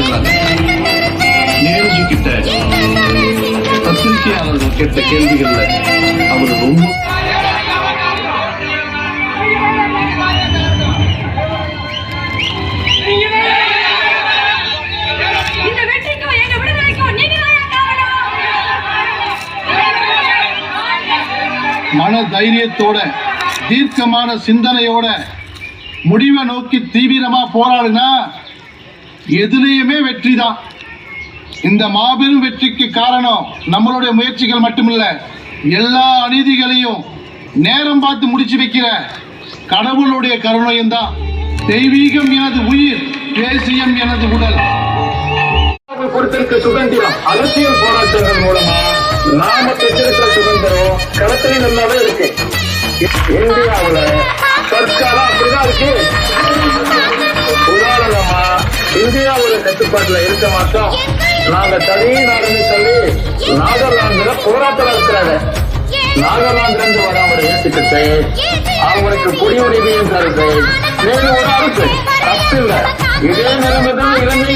பண்ணிடுறாங்க. நேருஜி கிட்ட பத்திரிகையாளர்கள் கேட்ட கேள்விகள்ல அவர் ரொம்ப மன தைரியத்தோட தீர்க்கமான சிந்தனையோட முடிவை நோக்கி தீவிரமா போராடுனா எதுலையுமே வெற்றி தான். இந்த மாபெரும் வெற்றிக்கு காரணம் நம்மளுடைய முயற்சிகள் மட்டுமில்ல, எல்லா அநீதிகளையும் நேரம் பார்த்து முடிச்சு வைக்கிற கடவுளுடைய கருணையும் தான். தெய்வீகம் எனது உயிர், தேசியம் எனது உடல். கொடுத்திருக்க சுதந்திரம் அரசியல் போராட்டங்கள் மூலமா நாம பெற்றிருக்கிற சுதந்திரம் களத்திலே நல்லாவே இருக்கு. இந்தியாவுல சர்க்காரம் அப்படிதான் இருக்கு. உதாரணமா இந்தியாவோட கட்டுப்பாட்டுல இருக்க மாட்டோம். நாங்க தனி நாடுன்னு சொல்லி நாகாலாந்துல போராட்டம் இருக்கிறாங்க. நாகாலாந்துல இருந்து வராமல் ஏற்றுக்கிட்டு அவங்களுக்கு குடியுரிமையும் தருது. நீங்க ஒரு அரசு தப்பு இல்லை. இதே நிலைமைதான் இலங்கை